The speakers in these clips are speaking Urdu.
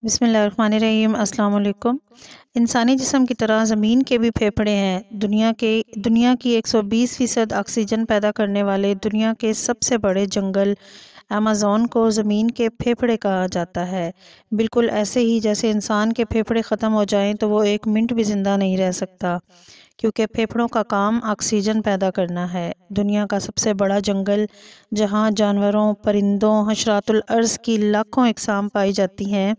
بسم اللہ الرحمن الرحیم۔ السلام علیکم۔ انسانی جسم کی طرح زمین کے بھی پھیپھڑے ہیں۔ دنیا کی 120% آکسیجن پیدا کرنے والے دنیا کے سب سے بڑے جنگل ایمیزون کو زمین کے پھیپھڑے کہا جاتا ہے۔ بالکل ایسے ہی جیسے انسان کے پھیپھڑے ختم ہو جائیں تو وہ ایک منٹ بھی زندہ نہیں رہ سکتا، کیونکہ پھیپھڑوں کا کام آکسیجن پیدا کرنا ہے۔ دنیا کا سب سے بڑا جنگل، جہاں جانوروں، پرندوں، حشرات الارض کی لاکھوں اقسام پائی جاتی ہیں،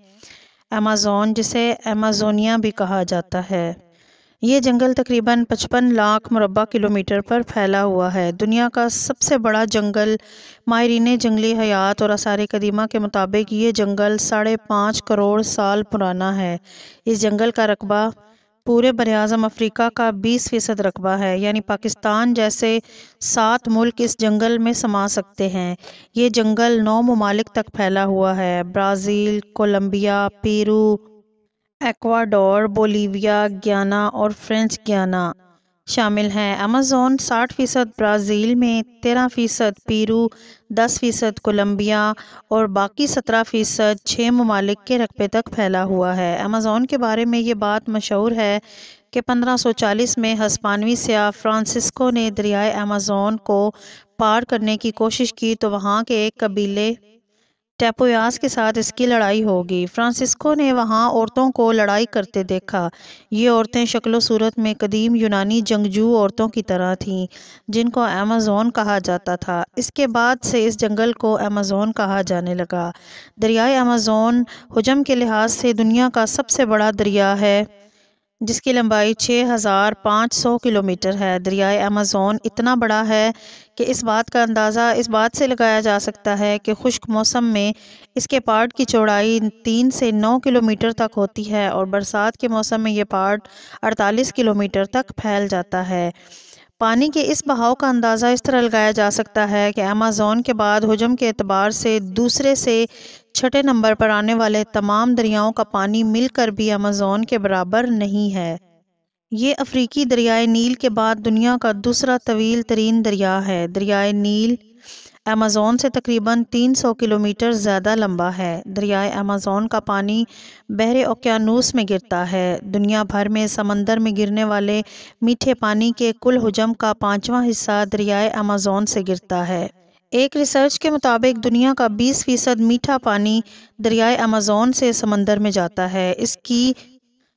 ایمیزون، جسے ایمیزونیا بھی کہا جاتا ہے۔ یہ جنگل تقریباً 55 لاکھ مربع کلومیٹر پر پھیلا ہوا ہے۔ دنیا کا سب سے بڑا جنگل۔ ماہرین جنگلی حیات اور آثار قدیمہ کے مطابق یہ جنگل 5.5 کروڑ سال پرانا ہے۔ اس جنگل کا رقبہ پورے براعظم افریقہ کا 20% رقبہ ہے، یعنی پاکستان جیسے 7 ملک اس جنگل میں سما سکتے ہیں۔ یہ جنگل 9 ممالک تک پھیلا ہوا ہے۔ برازیل، کولمبیا، پیرو، ایکواڈور، بولیویا، گیانا اور فرینچ گیانا شامل ہیں۔ ایمیزون 60% برازیل میں، 13% پیرو، 10% کولمبیا اور باقی 17% 6 ممالک کے رقبے تک پھیلا ہوا ہے۔ ایمیزون کے بارے میں یہ بات مشہور ہے کہ 1540 میں ہسپانوی سیاح فرانسسکو نے دریائے ایمیزون کو پار کرنے کی کوشش کی تو وہاں کے ایک قبیلے ٹیپویاس کے ساتھ اس کی لڑائی ہو گئی۔ فرانسسکو نے وہاں عورتوں کو لڑائی کرتے دیکھا۔ یہ عورتیں شکل و صورت میں قدیم یونانی جنگجو عورتوں کی طرح تھیں، جن کو ایمیزون کہا جاتا تھا۔ اس کے بعد سے اس جنگل کو ایمیزون کہا جانے لگا۔ دریائے ایمیزون حجم کے لحاظ سے دنیا کا سب سے بڑا دریا ہے، جس کی لمبائی 6500 کلومیٹر ہے۔ دریائے ایمیزون اتنا بڑا ہے کہ اس بات کا اندازہ اس بات سے لگایا جا سکتا ہے کہ خشک موسم میں اس کے پہاڑ کی چوڑائی 3 سے 9 کلومیٹر تک ہوتی ہے اور برسات کے موسم میں یہ پہاڑ 48 کلومیٹر تک پھیل جاتا ہے۔ پانی کے اس بہاؤ کا اندازہ اس طرح لگایا جا سکتا ہے کہ ایمیزون کے بعد حجم کے اعتبار سے دوسرے سے چھٹے نمبر پر آنے والے تمام دریاؤں کا پانی مل کر بھی ایمیزون کے برابر نہیں ہے۔ یہ افریقی دریائے نیل کے بعد دنیا کا دوسرا طویل ترین دریا ہے۔ دریائے نیل ایمیزون سے تقریباً 300 کلومیٹر زیادہ لمبا ہے۔ دریائے ایمیزون کا پانی بحر اوقیانوس میں گرتا ہے۔ دنیا بھر میں سمندر میں گرنے والے میٹھے پانی کے کل حجم کا 5واں حصہ دریائے ایمیزون سے گرتا ہے۔ ایک ریسرچ کے مطابق دنیا کا 20% میٹھا پانی دریائے ایمیزون سے سمندر میں جاتا ہے۔ اس کی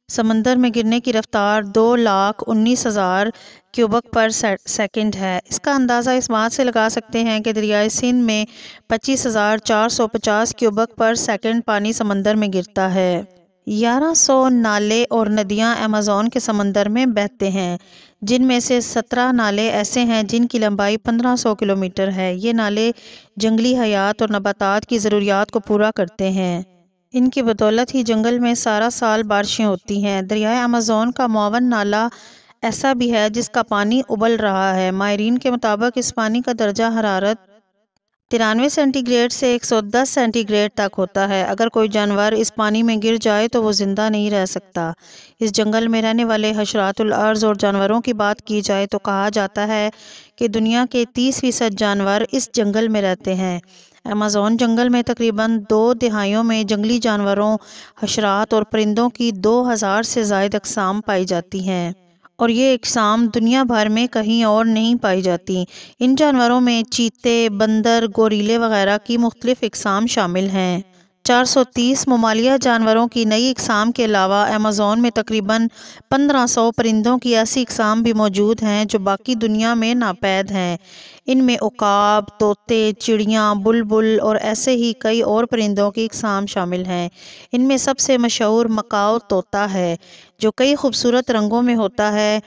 سمندر میں گرنے کی رفتار 2,19,000 کیوبک پر سیکنڈ ہے۔ اس کا اندازہ اس بات سے لگا سکتے ہیں کہ دریائے سندھ میں 25,450 کیوبک پر سیکنڈ پانی سمندر میں گرتا ہے۔ 1100 نالے اور ندیاں ایمیزون کے سمندر میں بہتے ہیں، جن میں سے 17 نالے ایسے ہیں جن کی لمبائی 1500 کلومیٹر ہے۔ یہ نالے جنگلی حیات اور نباتات کی ضروریات کو پورا کرتے ہیں۔ ان کی بدولت ہی جنگل میں سارا سال بارشیں ہوتی ہیں۔ دریائے ایمیزون کا معاون نالہ ایسا بھی ہے جس کا پانی ابل رہا ہے۔ ماہرین کے مطابق اس پانی کا درجہ حرارت 93 سینٹی گریڈ سے 110 سینٹی گریڈ تک ہوتا ہے۔ اگر کوئی جانور اس پانی میں گر جائے تو وہ زندہ نہیں رہ سکتا۔ اس جنگل میں رہنے والے حشرات الارض اور جانوروں کی بات کی جائے تو کہا جاتا ہے کہ دنیا کے 30% جانور اس جنگل میں رہتے ہیں۔ ایمیزون جنگل میں تقریباً 2 دہائیوں میں جنگلی جانوروں، حشرات اور پرندوں کی 2000 سے زائد اقسام پائی جاتی ہیں، اور یہ اقسام دنیا بھر میں کہیں اور نہیں پائی جاتی۔ ان جانوروں میں چیتے، بندر، گوریلے وغیرہ کی مختلف اقسام شامل ہیں۔ 430 ممالیہ جانوروں کی نئی اقسام کے علاوہ ایمیزون میں تقریباً 1500 پرندوں کی ایسی اقسام بھی موجود ہیں جو باقی دنیا میں ناپید ہیں۔ ان میں عقاب، طوطے، چڑیاں، بلبل اور ایسے ہی کئی اور پرندوں کی اقسام شامل ہیں۔ ان میں سب سے مشہور مکاؤ طوطا ہے، جو کئی خوبصورت رنگوں میں ہوتا ہے۔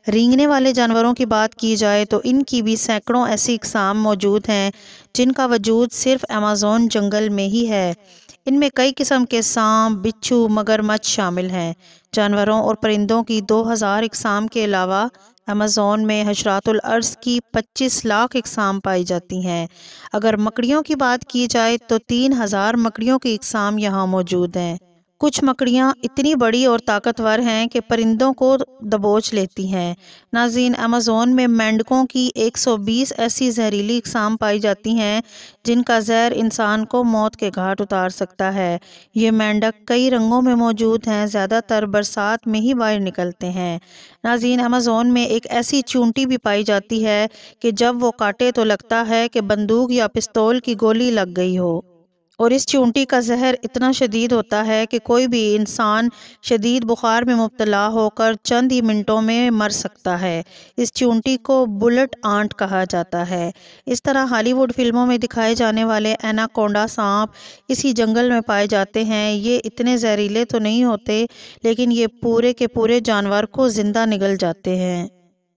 رینگنے والے جانوروں کی بات کی جائے تو ان کی بھی سینکڑوں ایسی اقسام موجود ہیں جن کا وجود صرف ایمیزون جنگل میں ہی ہے۔ ان میں کئی قسم کے سانپ، بچھو، مگرمچھ شامل ہیں۔ جانوروں اور پرندوں کی 2000 اقسام کے علاوہ ایمیزون میں حشرات الارض کی 25 لاکھ اقسام پائی جاتی ہیں۔ اگر مکڑیوں کی بات کی جائے تو 3000 مکڑیوں کی اقسام یہاں موجود ہیں۔ کچھ مکڑیاں اتنی بڑی اور طاقتور ہیں کہ پرندوں کو دبوچ لیتی ہیں۔ ناظرین، ایمیزون میں مینڈکوں کی 120 ایسی زہریلی اقسام پائی جاتی ہیں جن کا زہر انسان کو موت کے گھاٹ اتار سکتا ہے۔ یہ مینڈک کئی رنگوں میں موجود ہیں، زیادہ تر برسات میں ہی باہر نکلتے ہیں۔ ناظرین، ایمیزون میں ایک ایسی چیونٹی بھی پائی جاتی ہے کہ جب وہ کاٹے تو لگتا ہے کہ بندوق یا پستول کی گولی لگ گئی ہو۔ اور اس چیونٹی کا زہر اتنا شدید ہوتا ہے کہ کوئی بھی انسان شدید بخار میں مبتلا ہو کر چند ہی منٹوں میں مر سکتا ہے۔ اس چیونٹی کو بلٹ آنٹ کہا جاتا ہے۔ اس طرح ہالی ووڈ فلموں میں دکھائے جانے والے ایناکونڈا سانپ اسی جنگل میں پائے جاتے ہیں۔ یہ اتنے زہریلے تو نہیں ہوتے، لیکن یہ پورے کے پورے جانور کو زندہ نگل جاتے ہیں۔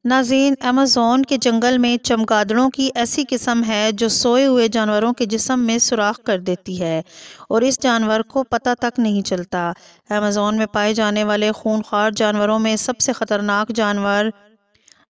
ناظرین، ایمیزون کے جنگل میں چمگادڑوں کی ایسی قسم ہے جو سوئے ہوئے جانوروں کے جسم میں سوراخ کر دیتی ہے اور اس جانور کو پتہ تک نہیں چلتا۔ ایمیزون میں پائے جانے والے خونخوار جانوروں میں سب سے خطرناک جانور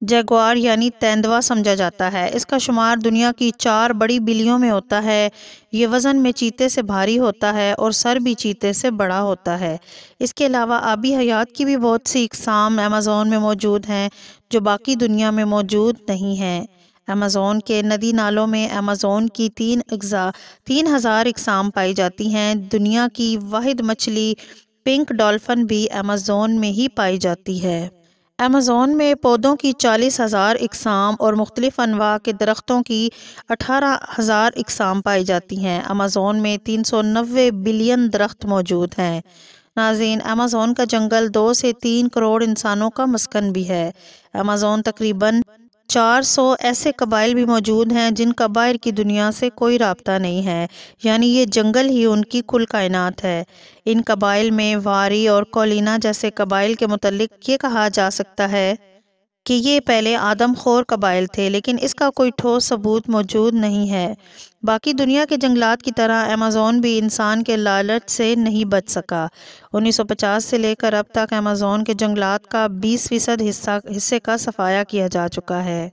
جیگوار یعنی تیندوا سمجھا جاتا ہے۔ اس کا شمار دنیا کی 4 بڑی بلیوں میں ہوتا ہے۔ یہ وزن میں چیتے سے بھاری ہوتا ہے اور سر بھی چیتے سے بڑا ہوتا ہے۔ اس کے علاوہ آبی حیات کی بھی بہت سی اقسام ایمیزون میں موجود ہیں جو باقی دنیا میں موجود نہیں ہیں۔ ایمیزون کے ندی نالوں میں ایمیزون کی 3000 اقسام پائی جاتی ہیں۔ دنیا کی واحد مچھلی پنک ڈالفن بھی ایمیزون میں ہی پائی جاتی ہے۔ ایمیزون میں پودوں کی 40,000 اقسام اور مختلف انواع کے درختوں کی 18,000 اقسام پائی جاتی ہیں۔ ایمیزون میں 390 بلین درخت موجود ہیں۔ ناظرین، ایمیزون کا جنگل 2 سے 3 کروڑ انسانوں کا مسکن بھی ہے۔ ایمیزون تقریباً 400 ایسے قبائل بھی موجود ہیں جن کا باہر کی دنیا سے کوئی رابطہ نہیں ہے، یعنی یہ جنگل ہی ان کی کل کائنات ہے۔ ان قبائل میں واری اور کولینا جیسے قبائل کے متعلق یہ کہا جا سکتا ہے کہ یہ پہلے آدم خور قبائل تھے، لیکن اس کا کوئی ٹھوس ثبوت موجود نہیں ہے۔ باقی دنیا کے جنگلات کی طرح ایمیزون بھی انسان کے لالچ سے نہیں بچ سکا۔ 1950 سے لے کر اب تک ایمیزون کے جنگلات کا 20% حصے کا صفایا کیا جا چکا ہے۔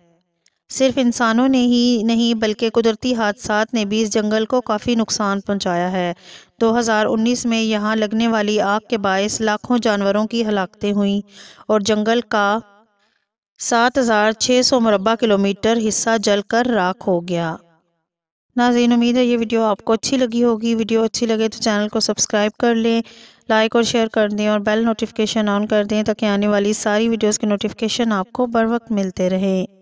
صرف انسانوں نے ہی نہیں بلکہ قدرتی حادثات نے بھی اس جنگل کو کافی نقصان پہنچایا ہے۔ 2019 میں یہاں لگنے والی آگ کے باعث لاکھوں جانوروں کی ہلاکتیں ہوئیں اور جنگل کا 7,600 مربع کلومیٹر حصہ جل کر راکھ ہو گیا۔ ناظرین، امید ہے یہ ویڈیو آپ کو اچھی لگی ہوگی۔ ویڈیو اچھی لگے تو چینل کو سبسکرائب کر لیں، لائک اور شیئر کر دیں اور بیل نوٹیفیکیشن آن کر دیں تاکہ آنے والی ساری ویڈیوز کے نوٹیفیکیشن آپ کو بر وقت ملتے رہیں۔